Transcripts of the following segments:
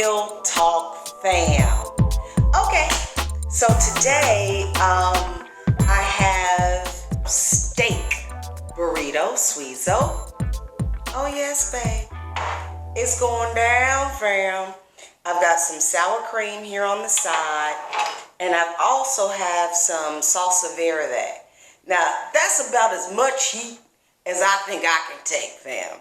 Real Talk fam. Okay, so today I have steak Burrito Suizo. Oh yes, babe. It's going down, fam. I've got some sour cream here on the side, and I also have some salsa verde. Now, that's about as much heat as I think I can take, fam.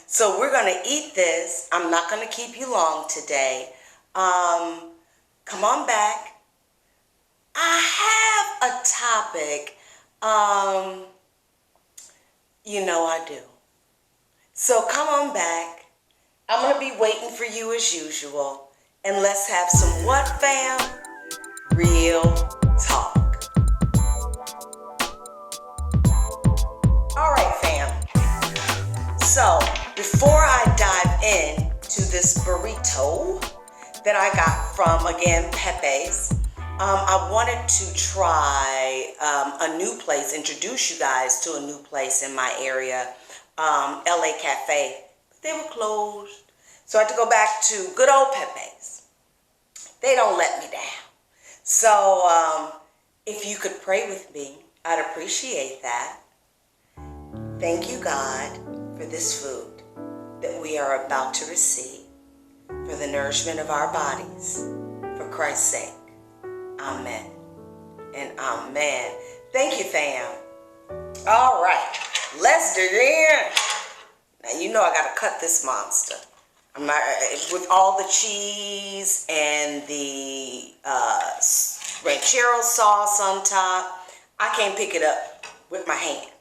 So we're going to eat this. I'm not going to keep you long today. Come on back. I have a topic. You know I do. So come on back. I'm going to be waiting for you as usual. And let's have some what, fam? Real talk. All right, fam. So before I dive into this burrito that I got from, again, Pepe's, I wanted to try a new place, introduce you guys to a new place in my area, LA Cafe. They were closed. So I had to go back to good old Pepe's. They don't let me down. So if you could pray with me, I'd appreciate that. Thank you, God, for this food that we are about to receive for the nourishment of our bodies. For Christ's sake. Amen and amen. Thank you, fam. All right, let's dig in. Now, you know I got to cut this monster. I'm not, with all the cheese and the ranchero sauce on top, I can't pick it up with my hand.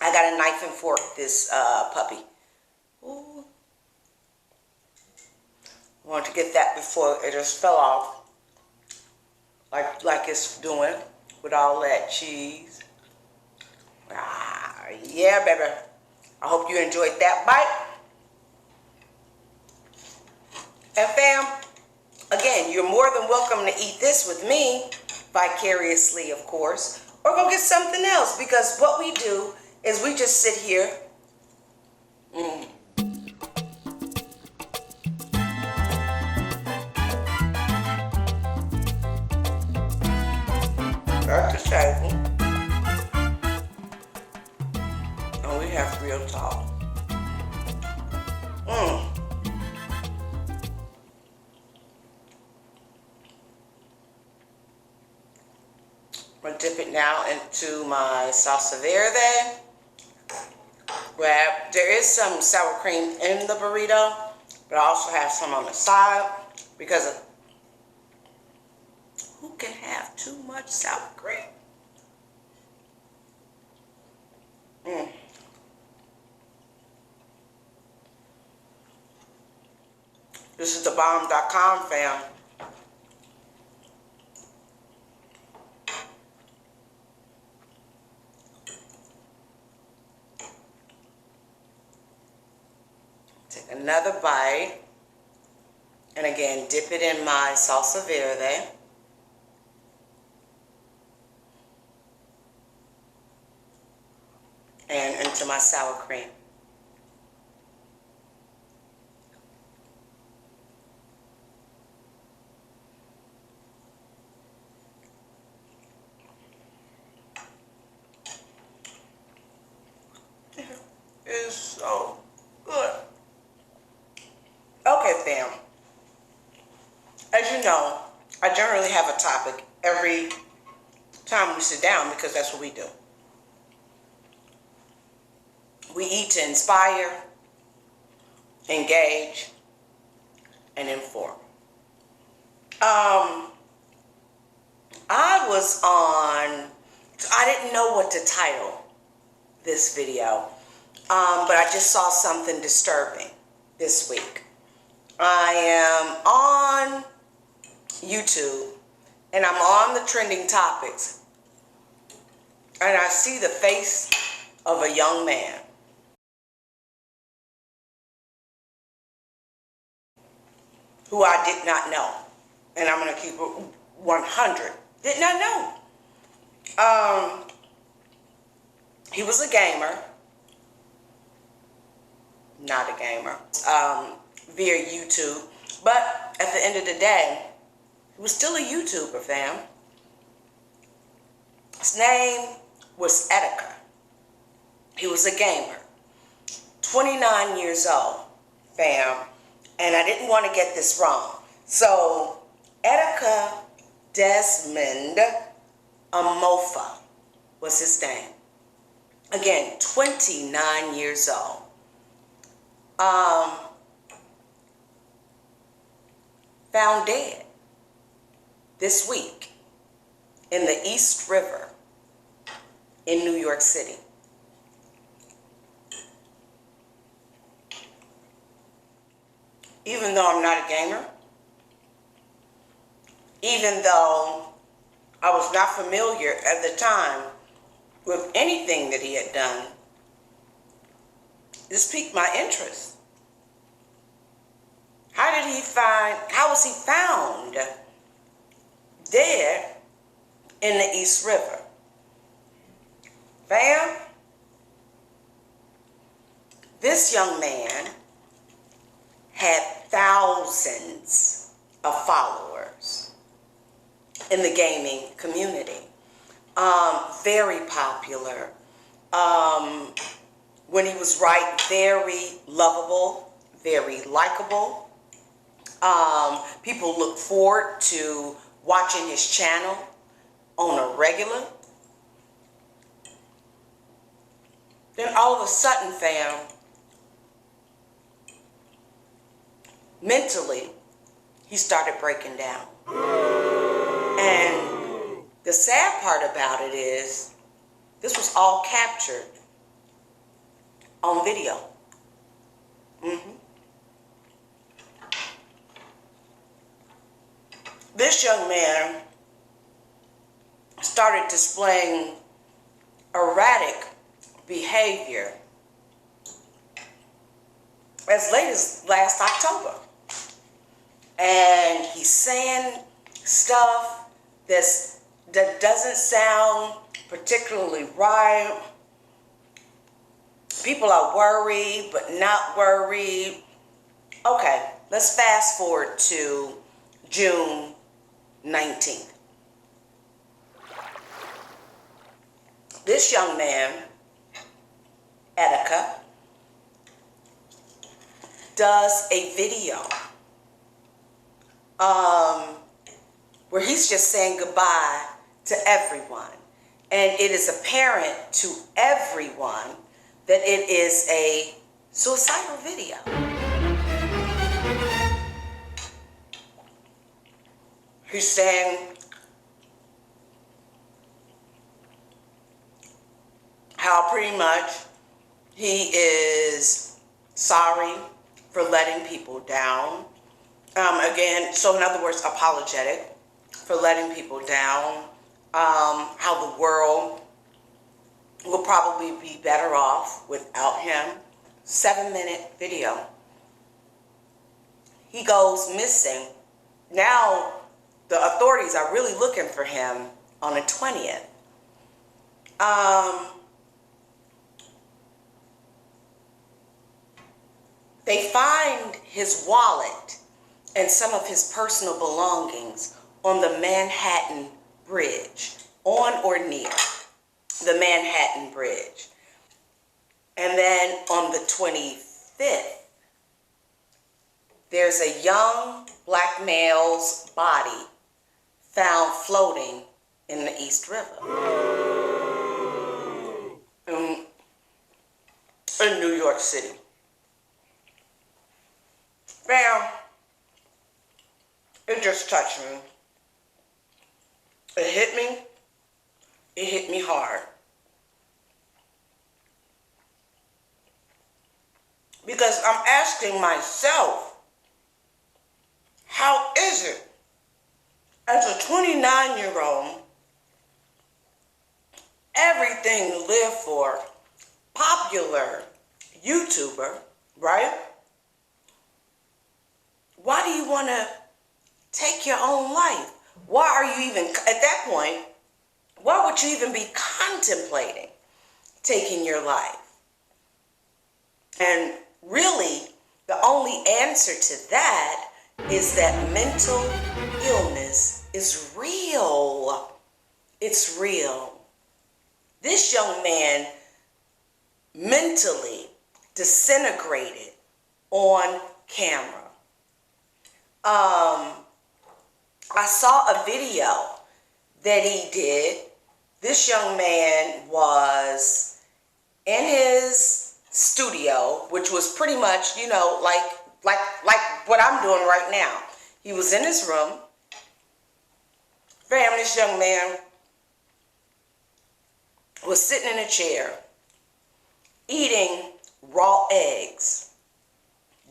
I got a knife and fork this puppy. Ooh. I wanted to get that before it just fell off. Like it's doing with all that cheese. Yeah, baby. I hope you enjoyed that bite. And fam, again, you're more than welcome to eat this with me, vicariously, of course, or go get something else, because what we do is we just sit here. At the table, and we have real talk. I'm gonna dip it now into my salsa verde. Where there is some sour cream in the burrito, but I also have some on the side because who can have too much sour cream? This is thebomb.com, fam. Take another bite. And again, dip it in my salsa verde. And into my sour cream. It is so good. Okay, fam. As you know, I generally have a topic every time we sit down because that's what we do. We eat to inspire, engage, and inform. I didn't know what to title this video, but I just saw something disturbing this week. I am on YouTube, and I'm on the trending topics, and I see the face of a young man who I did not know. And I'm going to keep it 100. Did not know. He was a gamer. Not a gamer. via YouTube. But at the end of the day, he was still a YouTuber, fam. His name was Etika. He was a gamer. 29 years old, fam. And I didn't want to get this wrong. So, Etika Desmond Amofa was his name. Again, 29 years old. Found dead this week in the East River in New York City. Even though I'm not a gamer, even though I was not familiar at the time with anything that he had done, this piqued my interest. How was he found dead in the East River? Fam, this young man had thousands of followers in the gaming community. Very popular. When he was right, very lovable, very likable. People look forward to watching his channel on a regular. Then all of a sudden, fam, mentally, he started breaking down. And the sad part about it is, this was all captured on video. This young man started displaying erratic behavior as late as last October. And he's saying stuff that doesn't sound particularly right. People are worried, but not worried. Okay, let's fast forward to June 19th. This young man, Etika, does a video where he's just saying goodbye to everyone. And it is apparent to everyone that it is a suicidal video. He's saying how pretty much he is sorry for letting people down. Again, so in other words, apologetic for letting people down. How the world will probably be better off without him. 7-minute video. He goes missing. Now, the authorities are really looking for him on the 20th. They find his wallet and some of his personal belongings on the Manhattan Bridge, on or near the Manhattan Bridge. And then on the 25th, there's a young black male's body found floating in the East River in New York City. Fam, it just touched me. It hit me. It hit me hard. Because I'm asking myself, how is it, as a 29-year-old, everything to live for, popular YouTuber, right? Why do you want to take your own life? Why are you even, at that point, why would you even be contemplating taking your life? And really, The only answer to that is that mental illness is real. It's real. This young man mentally disintegrated on camera. I saw a video that he did. This young man was in his studio, which was pretty much, you know, like what I'm doing right now. He was in his room. Fam, this young man was sitting in a chair eating raw eggs,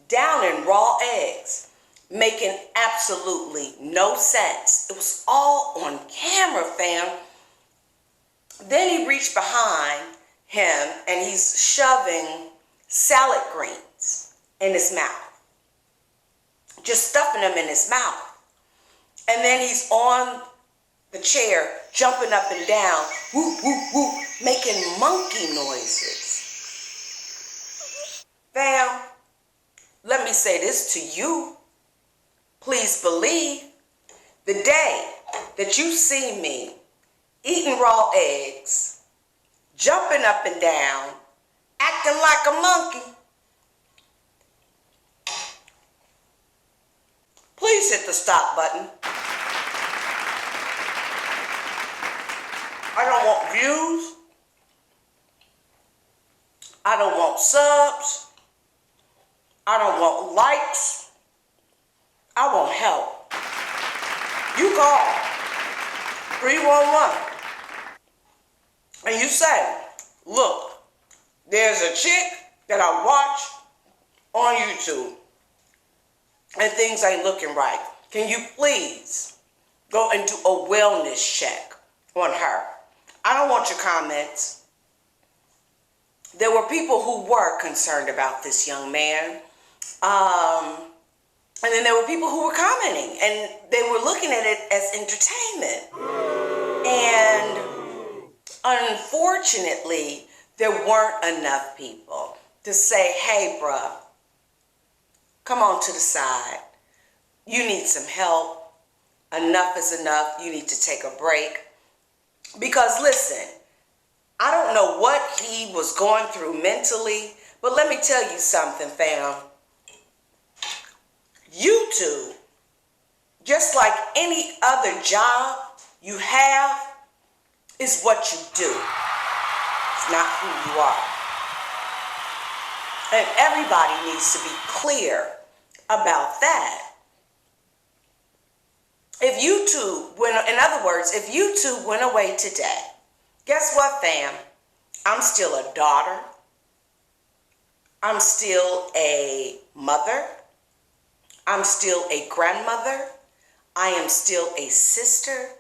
downing raw eggs, making absolutely no sense. It was all on camera, fam. Then he reached behind him and he's shoving salad greens in his mouth, just stuffing them in his mouth. And then he's on the chair, jumping up and down, whoop, whoop, whoop, making monkey noises. Fam, let me say this to you. Please believe the day that you see me eating raw eggs, jumping up and down, acting like a monkey, please hit the stop button. I don't want views. I don't want subs. I don't want likes. I want help. You call 311 and you say, look, there's a chick that I watch on YouTube and things ain't looking right. Can you please go and do a wellness check on her? I don't want your comments. There were people who were concerned about this young man. And then there were people who were commenting and they were looking at it as entertainment. And unfortunately, there weren't enough people to say, hey, bruh, come on to the side. You need some help. Enough is enough. You need to take a break. Because listen, I don't know what he was going through mentally, but let me tell you something, fam. YouTube, just like any other job you have, is what you do. It's not who you are. And everybody needs to be clear about that. If YouTube went, in other words, if YouTube went away today, guess what, fam? I'm still a daughter. I'm still a mother. I'm still a grandmother. I am still a sister.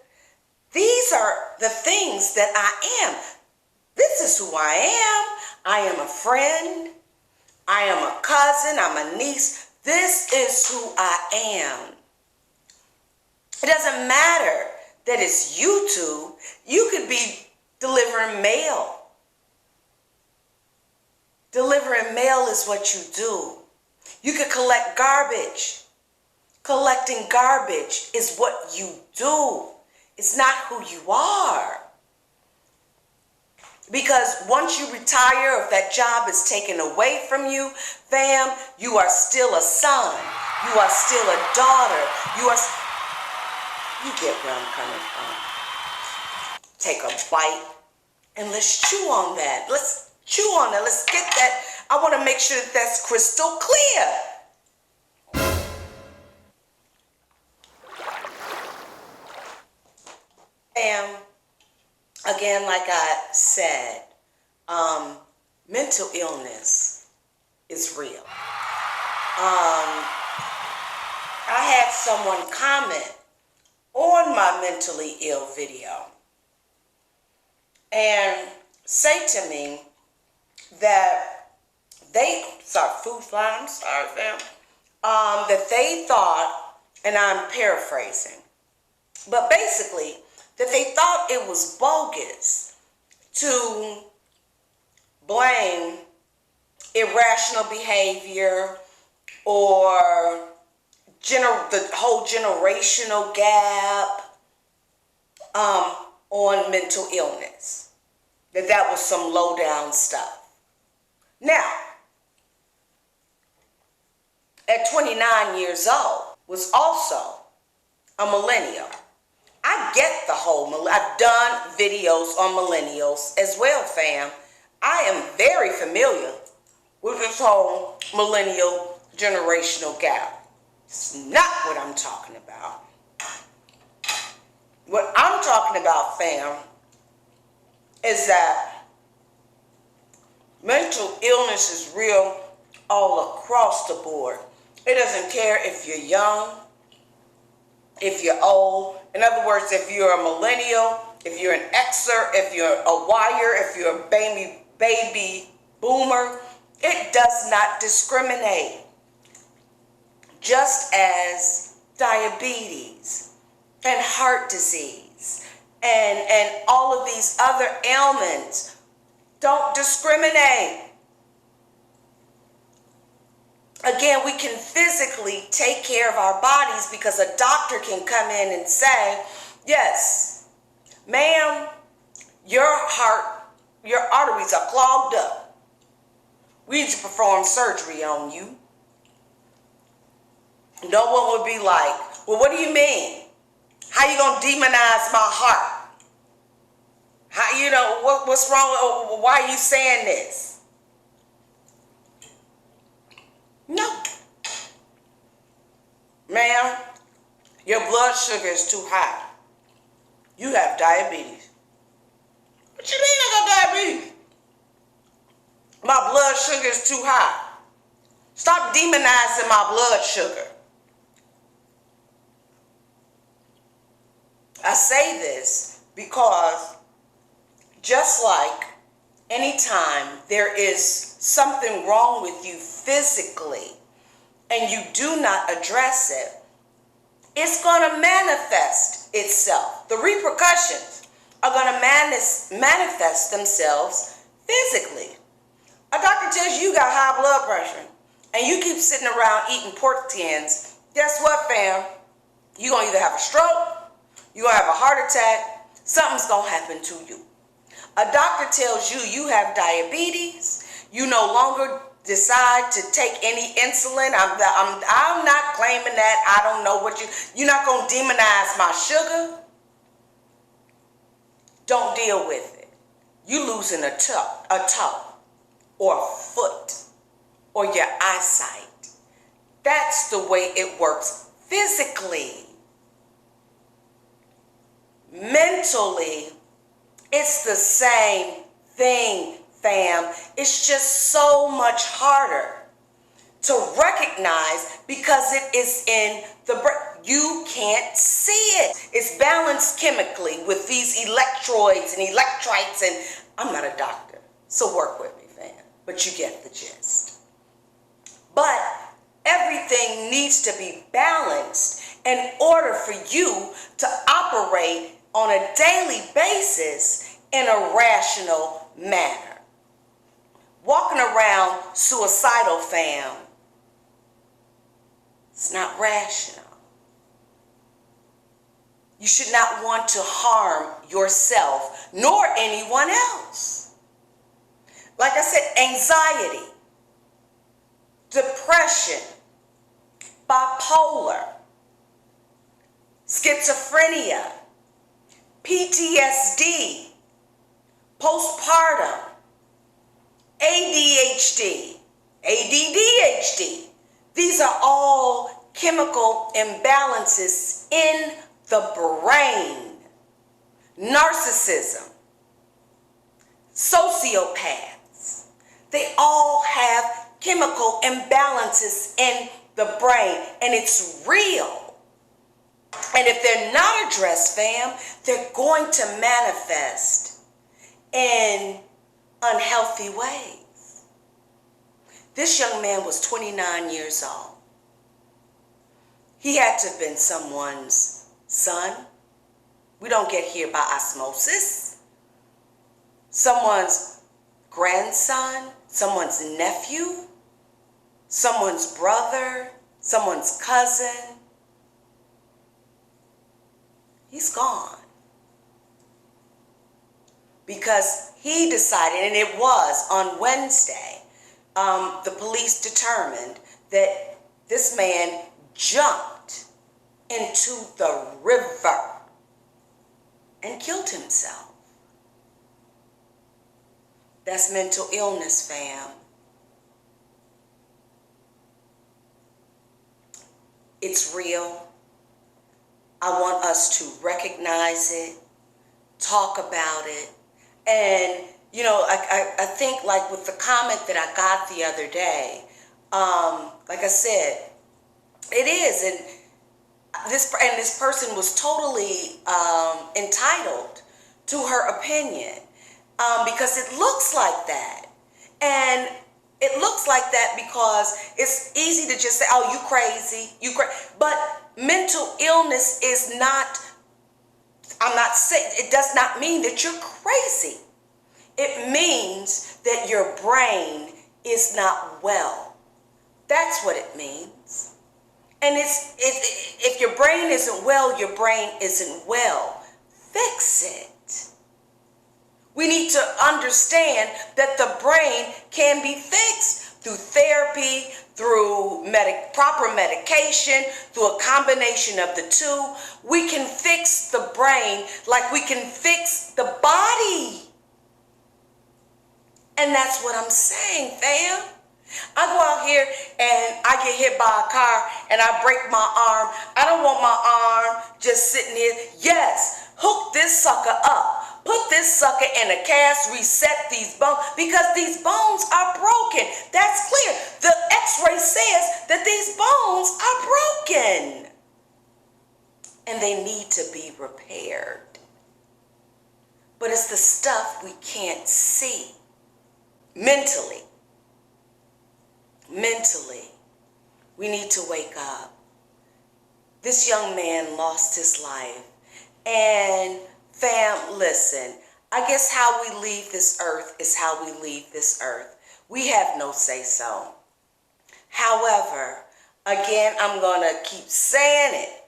These are the things that I am. This is who I am. I am a friend. I am a cousin. I'm a niece. This is who I am. It doesn't matter that it's YouTube. You could be delivering mail. Delivering mail is what you do. You could collect garbage. Collecting garbage is what you do. It's not who you are. Because once you retire, if that job is taken away from you, fam, you are still a son. You are still a daughter. You get where I'm coming from. Take a bite and let's chew on that. Let's chew on that. Let's get that. I want to make sure that that's crystal clear. And again, like I said, mental illness is real. I had someone comment on my mentally ill video and say to me that that they thought, and I'm paraphrasing, but basically that they thought it was bogus to blame irrational behavior or the whole generational gap on mental illness. That was some low down stuff. Now, at 29 years old, was also a millennial. I get the whole, I've done videos on millennials as well, fam. I am very familiar with this whole millennial generational gap. It's not what I'm talking about. What I'm talking about, fam, is that mental illness is real all across the board. It doesn't care if you're young, if you're old. In other words, if you're a millennial, if you're an Xer, if you're a Yer, if you're a baby boomer, it does not discriminate. Just as diabetes and heart disease and all of these other ailments don't discriminate. Again, we can physically take care of our bodies because a doctor can come in and say, yes, ma'am, your arteries are clogged up. We need to perform surgery on you. No one would be like, well, what do you mean? How you going to demonize my heart? How, what's wrong? Why are you saying this? No. Ma'am, your blood sugar is too high. You have diabetes. What you mean I got diabetes? My blood sugar is too high. Stop demonizing my blood sugar. I say this because just like anytime there is something wrong with you physically and you do not address it, it's going to manifest itself. The repercussions are going to manifest themselves physically. A doctor tells you got high blood pressure and you keep sitting around eating pork tins. Guess what, fam? You're going to either have a stroke, you're going to have a heart attack, something's going to happen to you. A doctor tells you you have diabetes, you no longer decide to take any insulin. I'm not claiming that. I don't know what you're not going to demonize my sugar. Don't deal with it. You losing a toe or a foot or your eyesight. That's the way it works physically. Mentally, it's the same thing, fam. It's just so much harder to recognize because it is in the brain. You can't see it. It's balanced chemically with these electrodes and electrolytes, and I'm not a doctor, so work with me, fam. But you get the gist. But everything needs to be balanced in order for you to operate on a daily basis in a rational manner. Walking around suicidal, fam, it's not rational. You should not want to harm yourself nor anyone else. Like I said, anxiety, depression, bipolar, schizophrenia, PTSD, postpartum, ADHD, ADDHD. These are all chemical imbalances in the brain. Narcissism, sociopaths, they all have chemical imbalances in the brain, and it's real. And if they're not addressed, fam, they're going to manifest in unhealthy ways. This young man was 29 years old. He had to have been someone's son. We don't get here by osmosis. Someone's grandson, someone's nephew. someone's brother, someone's cousin. He's gone. Because he decided, and it was on Wednesday, the police determined that this man jumped into the river and killed himself. That's mental illness, fam. It's real. I want us to recognize it, talk about it. And, you know, I think like with the comment that I got the other day, like I said, it is. And this person was totally entitled to her opinion because it looks like that. And it looks like that because it's easy to just say, oh, you crazy, you crazy. But mental illness is not, I'm not saying, it does not mean that you're crazy. It means that your brain is not well. That's what it means. And if your brain isn't well, your brain isn't well. Fix it. We need to understand that the brain can be fixed through therapy, through proper medication, through a combination of the two. We can fix the brain like we can fix the body. And that's what I'm saying, fam. I go out here and I get hit by a car and I break my arm. I don't want my arm just sitting here. Yes, hook this sucker up. Put this sucker in a cast, reset these bones, because these bones are broken. That's clear. The x-ray says that these bones are broken. And they need to be repaired. But it's the stuff we can't see. Mentally, we need to wake up. This young man lost his life. And fam, listen, I guess how we leave this earth is how we leave this earth. We have no say-so. However, again, I'm going to keep saying it.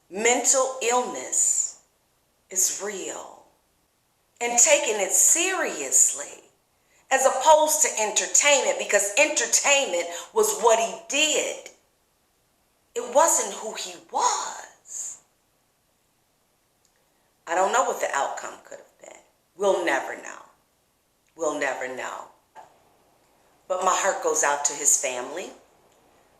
Mental illness is real. And taking it seriously, as opposed to entertainment, because entertainment was what he did. It wasn't who he was. I don't know what the outcome could have been. We'll never know. We'll never know. But my heart goes out to his family.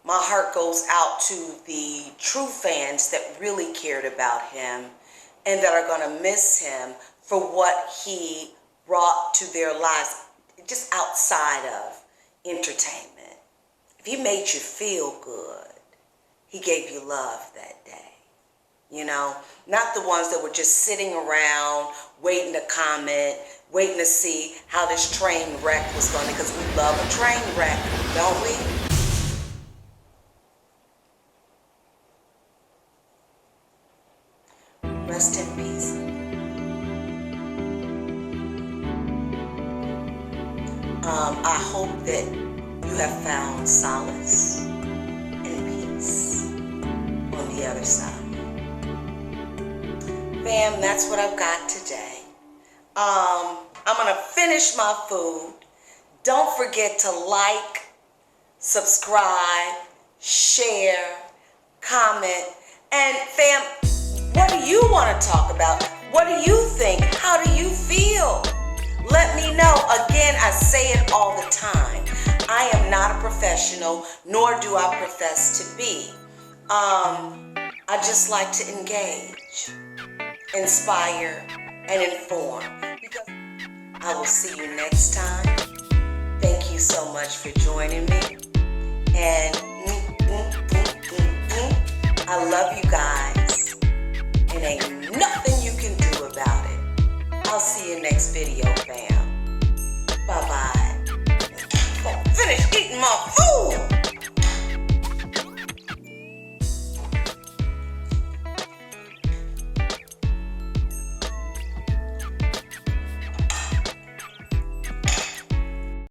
My heart goes out to the true fans that really cared about him and that are going to miss him for what he brought to their lives, just outside of entertainment. If he made you feel good, he gave you love that day. You know, not the ones that were just sitting around waiting to comment, waiting to see how this train wreck was going, because we love a train wreck, don't we? Rest in peace. I hope that you have found solace and peace on the other side. Fam, that's what I've got today. I'm going to finish my food. Don't forget to like, subscribe, share, comment. And fam, what do you want to talk about? What do you think? How do you feel? Let me know. Again, I say it all the time. I am not a professional, nor do I profess to be. I just like to engage, inspire, and inform. Because I will see you next time. Thank you so much for joining me. And I love you guys. And ain't nothing you can do about it. I'll see you next video, fam. Bye-bye. Finish eating my food.